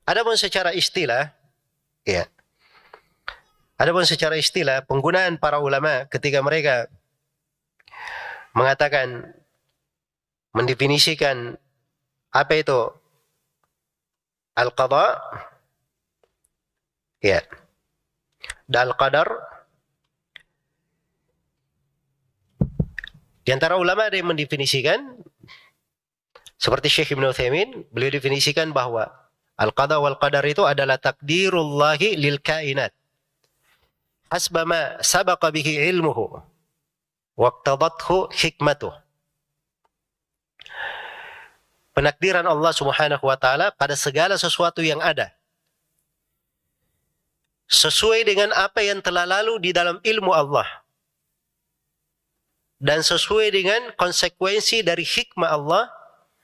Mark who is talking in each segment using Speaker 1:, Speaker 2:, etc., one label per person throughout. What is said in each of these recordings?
Speaker 1: Adapun secara istilah, ya. Adapun secara istilah, penggunaan para ulama ketika mereka mengatakan, mendefinisikan apa itu al-qada, ya, dan al-qadar. Di antara ulama ada yang mendefinisikan seperti Syekh Ibn Utsaimin, beliau definisikan bahwa al-qada wal qadar itu adalah takdirullahi lil kainat hasba ma sabaqa bihi ilmuhu waqtadathu hikmatuh. Penakdiran Allah Subhanahu wa taala pada segala sesuatu yang ada sesuai dengan apa yang telah lalu di dalam ilmu Allah dan sesuai dengan konsekuensi dari hikmah Allah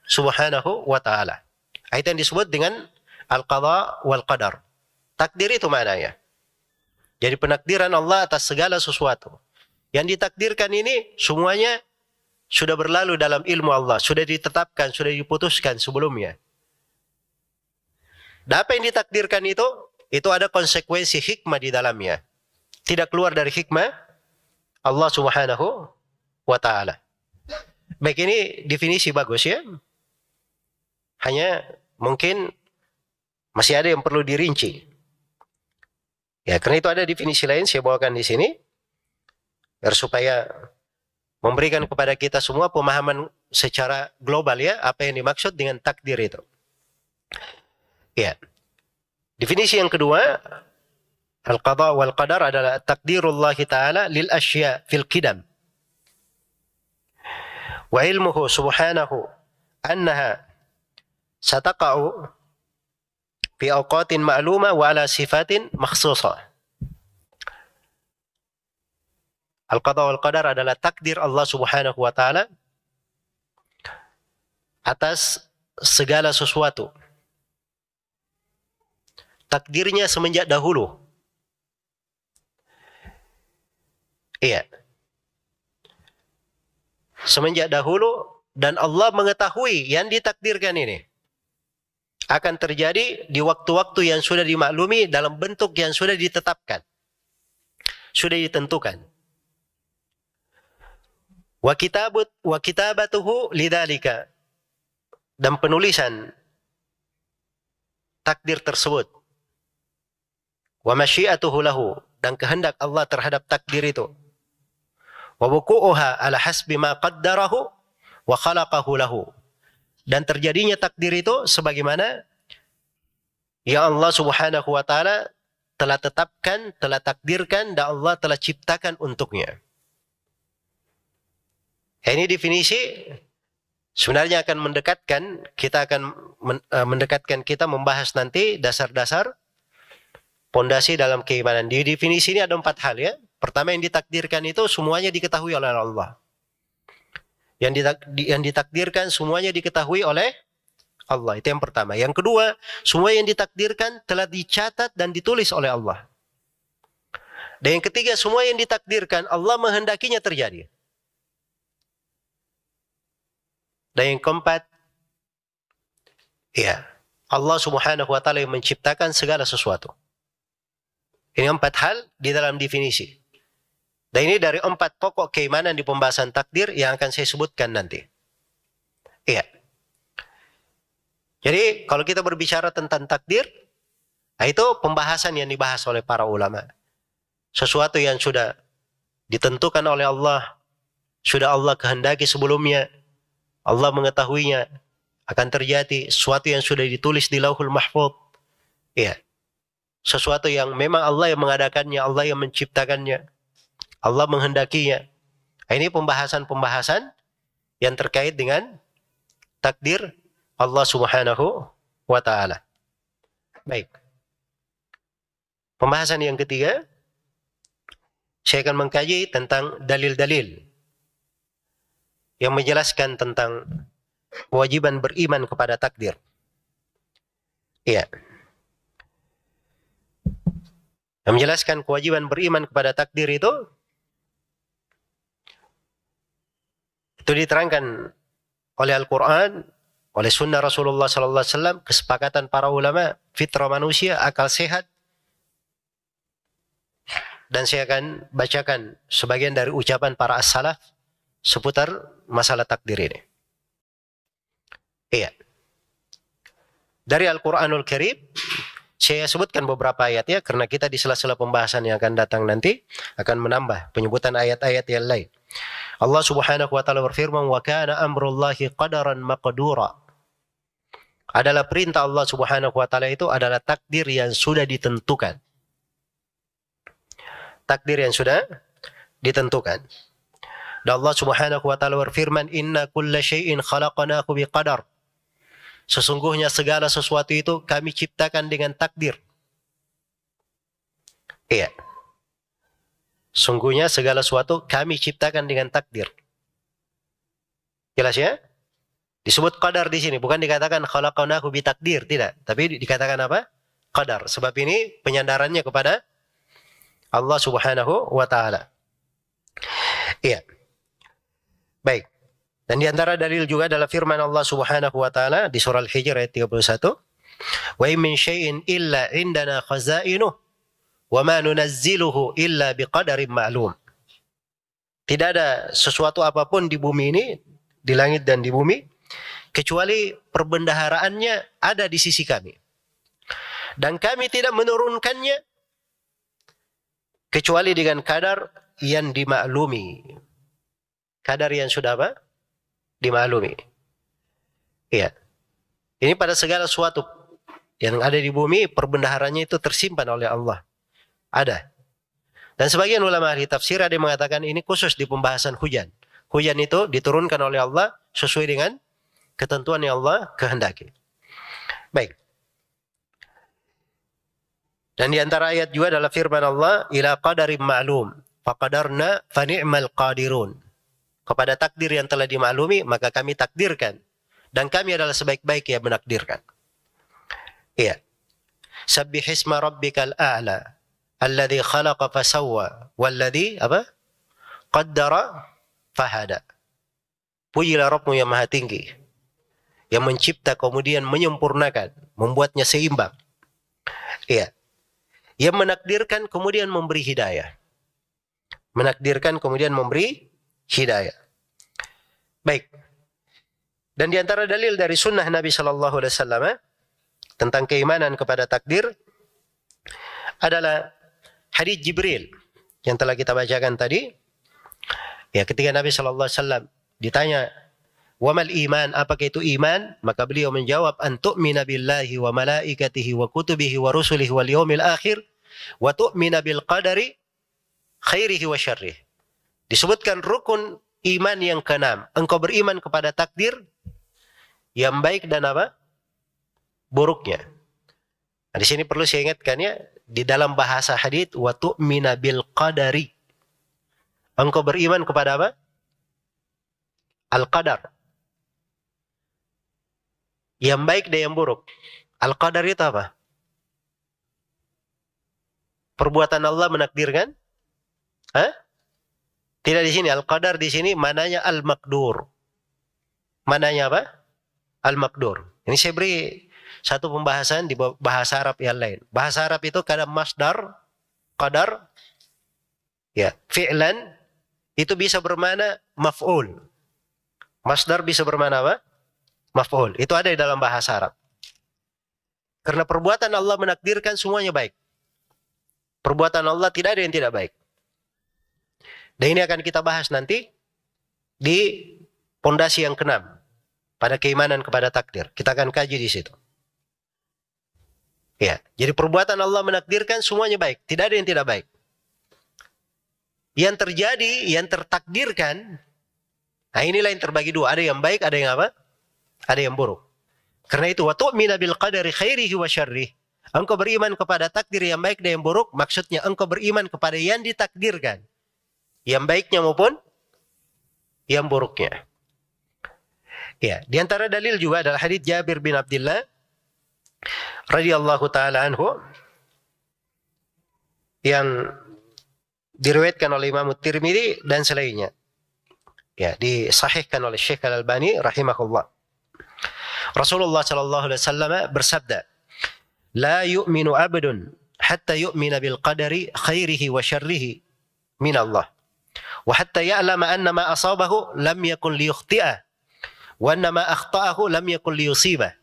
Speaker 1: Subhanahu wa taala. Itu yang disebut dengan al-qada wal qadar. Takdir itu maknanya. Jadi penakdiran Allah atas segala sesuatu. Yang ditakdirkan ini semuanya sudah berlalu dalam ilmu Allah, sudah ditetapkan, sudah diputuskan sebelumnya. Dan apa yang ditakdirkan itu ada konsekuensi hikmah di dalamnya. Tidak keluar dari hikmah Allah Subhanahu wa taala. Baik, ini definisi bagus ya. Hanya mungkin masih ada yang perlu dirinci. Ya, karena itu ada definisi lain saya bawakan di sini biar supaya memberikan kepada kita semua pemahaman secara global ya apa yang dimaksud dengan takdir itu. Ya. Definisi yang kedua, al-qada wal qadar adalah takdirullah taala lil asya fil qidam. Wa ilmuhu subhanahu annaha sataqa'u fi awqatin ma'luma wa ala sifatin makhsusah. Al-qada wal qadar adalah takdir Allah Subhanahu wa taala atas segala sesuatu. Takdirnya semenjak dahulu. Iya. Semenjak dahulu dan Allah mengetahui yang ditakdirkan ini akan terjadi di waktu-waktu yang sudah dimaklumi dalam bentuk yang sudah ditetapkan, sudah ditentukan. Wa kitabatuhu lidzalika, dan penulisan takdir tersebut. Wa masyiatuhu lahu, dan kehendak Allah terhadap takdir itu. Wa wuqu'uha ala hasbi ma qaddarahu wa khalaqahu lahu, dan terjadinya takdir itu sebagaimana yang Allah Subhanahu wa taala telah tetapkan, telah takdirkan dan Allah telah ciptakan untuknya. Ini definisi sebenarnya akan mendekatkan kita membahas nanti dasar-dasar pondasi dalam keimanan. Di definisi ini ada 4 hal ya. Pertama, yang ditakdirkan itu semuanya diketahui oleh Allah. Yang ditakdirkan semuanya diketahui oleh Allah. Itu yang pertama. Yang kedua, semua yang ditakdirkan telah dicatat dan ditulis oleh Allah. Dan yang ketiga, semua yang ditakdirkan Allah menghendakinya terjadi. Dan yang keempat, ya, Allah Subhanahu wa taala yang menciptakan segala sesuatu. Ini 4 hal di dalam definisi. Dan ini dari 4 pokok keimanan di pembahasan takdir yang akan saya sebutkan nanti. Iya. Jadi kalau kita berbicara tentang takdir, itu pembahasan yang dibahas oleh para ulama. Sesuatu yang sudah ditentukan oleh Allah, sudah Allah kehendaki sebelumnya, Allah mengetahuinya akan terjadi, sesuatu yang sudah ditulis di Lauhul Mahfuz. Iya. Sesuatu yang memang Allah yang mengadakannya, Allah yang menciptakannya, Allah menghendakinya. Ini pembahasan-pembahasan yang terkait dengan takdir Allah Subhanahu wa taala. Baik. Pembahasan yang ketiga, saya akan mengkaji tentang dalil-dalil yang menjelaskan tentang kewajiban beriman kepada takdir. Iya. Yang menjelaskan kewajiban beriman kepada takdir itu diterangkan oleh Al-Quran oleh sunnah Rasulullah sallallahu alaihi wasallam, kesepakatan para ulama, fitrah manusia, akal sehat. Dan saya akan bacakan sebagian dari ucapan para as-salaf seputar masalah takdir ini. Iya. Dari Al-Quranul Karim, saya sebutkan beberapa ayat ya, karena kita di sela-sela pembahasan yang akan datang nanti akan menambah penyebutan ayat-ayat yang lain. Allah Subhanahu wa taala berfirman, "Wa kana amrullahi qadaran maqdura." Adalah perintah Allah Subhanahu wa taala itu adalah takdir yang sudah ditentukan. Takdir yang sudah ditentukan. Dan Allah Subhanahu wa taala berfirman, "Inna kulla syai'in khalaqnahu biqadar." Sesungguhnya segala sesuatu itu kami ciptakan dengan takdir. Iya. Sungguhnya segala sesuatu kami ciptakan dengan takdir. Jelas ya? Disebut qadar di sini, bukan dikatakan khalaqnahu bitakdir, tidak. Tapi dikatakan apa? Qadar. Sebab ini penyandarannya kepada Allah Subhanahu wa taala. Iya. Baik. Dan di antara dalil juga adalah firman Allah Subhanahu wa taala di surah Al-Hijr ayat 31, "Wa in min syai'in illa 'indana khaza'inuh wa ma nunazziluhu illa biqadarin ma'lum." Tidak ada sesuatu apapun di bumi ini, di langit dan di bumi, kecuali perbendaharaannya ada di sisi kami. Dan kami tidak menurunkannya kecuali dengan kadar yang dimaklumi. Kadar yang sudah apa? Dimaklumi. Iya. Ini pada segala sesuatu yang ada di bumi, perbendaharanya itu tersimpan oleh Allah. Ada. Dan sebagian ulama ahli tafsir ada yang mengatakan ini khusus di pembahasan hujan. Hujan itu diturunkan oleh Allah sesuai dengan ketentuan yang Allah kehendaki. Baik. Dan di antara ayat juga adalah firman Allah, "Ila qadarin ma'lum, faqadarna fa ni'mal qadirun." Kepada takdir yang telah dimaklumi, maka kami takdirkan. Dan kami adalah sebaik-baik yang menakdirkan. Iya. Sabbihisma rabbikal a'la, alladhi khalaqa fasawwa, walladhi apa? Qaddara fahada. Pujilah Rabbmu yang maha tinggi, yang mencipta kemudian menyempurnakan, membuatnya seimbang. Iya. Yang menakdirkan kemudian memberi hidayah. Menakdirkan kemudian memberi hidayah. Baik. Dan di antara dalil dari sunnah Nabi Sallallahu Alaihi Wasallam tentang keimanan kepada takdir adalah hadis Jibril yang telah kita bacakan tadi. Ya, ketika Nabi Sallallahu Alaihi Wasallam ditanya, "Wamal iman, apakah itu iman?" Maka beliau menjawab, "An tu'mina billahi wa malaikatihi wa kutubihi wa rusulihi wal yaumil akhir wa tu'mina bil qadari khairihi wa syarrihi." Disebutkan rukun iman yang keenam. Engkau beriman kepada takdir yang baik dan apa? Buruknya. Nah, di sini perlu saya ingatkan ya, di dalam bahasa hadits, wa tu'mina bil qadari. Engkau beriman kepada apa? Al-qadar. Yang baik dan yang buruk. Al-qadar itu apa? Perbuatan Allah menakdirkan? Hah? Tidak di sini. Al-qadar di sini mananya al-maqdur. Mananya apa? Al-maqdur. Ini saya beri satu pembahasan di bahasa Arab yang lain. Bahasa Arab itu kadang masdar, qadar, ya, fi'lan, itu bisa bermana maf'ul. Masdar bisa bermana apa? Maf'ul. Itu ada di dalam bahasa Arab. Karena perbuatan Allah menakdirkan semuanya baik. Perbuatan Allah tidak ada yang tidak baik. Dan ini akan kita bahas nanti di pondasi yang keenam pada keimanan kepada takdir. Kita akan kaji di situ. Ya, jadi perbuatan Allah menakdirkan semuanya baik, tidak ada yang tidak baik. Yang terjadi, yang tertakdirkan, nah inilah yang terbagi dua. Ada yang baik, ada yang apa? Ada yang buruk. Karena itu, wa tu'mina bil qadari khairihi wa syarrihi. Engkau beriman kepada takdir yang baik dan yang buruk, maksudnya engkau beriman kepada yang ditakdirkan. Yang baiknya maupun yang buruknya. Ya, di antara dalil juga adalah hadits Jabir bin Abdullah radhiyallahu taala anhu yang diriwayatkan oleh Imam Tirmidzi dan selainnya. Ya, disahihkan oleh Syekh Al-Albani rahimahullah. Rasulullah sallallahu alaihi wasallam bersabda, "La yu'minu 'abdun hatta yu'mina bil qadari khairihi wa syarrihi min Allah. Wa hatta ya'lama anna ma asabahu lam yakun liyukhti'ah wa anna ma akhta'ahu lam yakun liyusibah."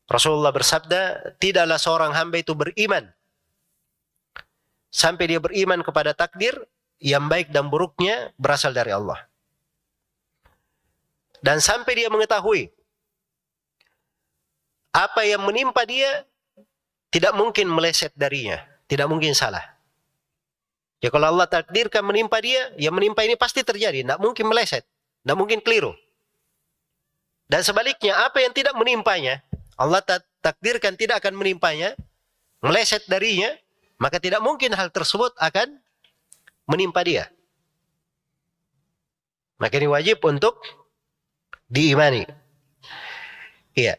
Speaker 1: Rasulullah bersabda, tidaklah seorang hamba itu beriman sampai dia beriman kepada takdir yang baik dan buruknya berasal dari Allah. Dan sampai dia mengetahui apa yang menimpa dia tidak mungkin meleset darinya, tidak mungkin salah. Ya kalau Allah takdirkan menimpa dia, yang menimpa ini pasti terjadi, tidak mungkin meleset, tidak mungkin keliru. Dan sebaliknya, apa yang tidak menimpanya, Allah takdirkan tidak akan menimpanya, meleset darinya, maka tidak mungkin hal tersebut akan menimpa dia. Maka ini wajib untuk diimani. Iya.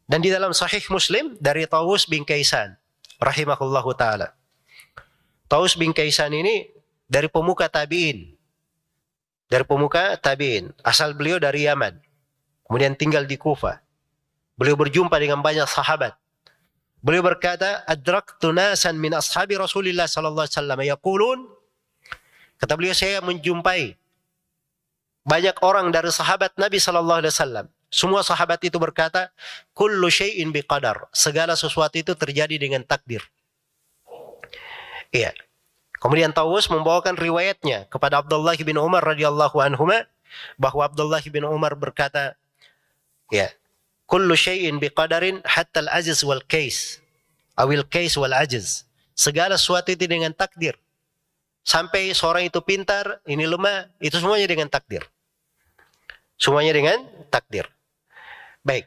Speaker 1: Dan di dalam Sahih Muslim dari Tawus bin Kaisan rahimahullahu taala. Tawus bin Kaisan ini dari pemuka tabi'in. Dari pemuka tabi'in, asal beliau dari Yaman. Kemudian tinggal di Kufah. Beliau berjumpa dengan banyak sahabat. Beliau berkata, "Adraktu nasan min ashabi Rasulillah sallallahu alaihi wasallam yaqulun." Kata beliau, saya menjumpai banyak orang dari sahabat Nabi sallallahu alaihi wasallam. Semua sahabat itu berkata, "Kullu syai'in biqadar." Segala sesuatu itu terjadi dengan takdir. Iya. Kemudian Tawus membawakan riwayatnya kepada Abdullah bin Umar radhiyallahu anhuma bahwa Abdullah bin Umar berkata, ya, "Kullu syai'in biqadarin hatta al-ajiz wal kais." Awil kais wal ajiz. Segala sesuatu itu dengan takdir. Sampai seorang itu pintar, ini lemah, itu semuanya dengan takdir. Semuanya dengan takdir. Baik.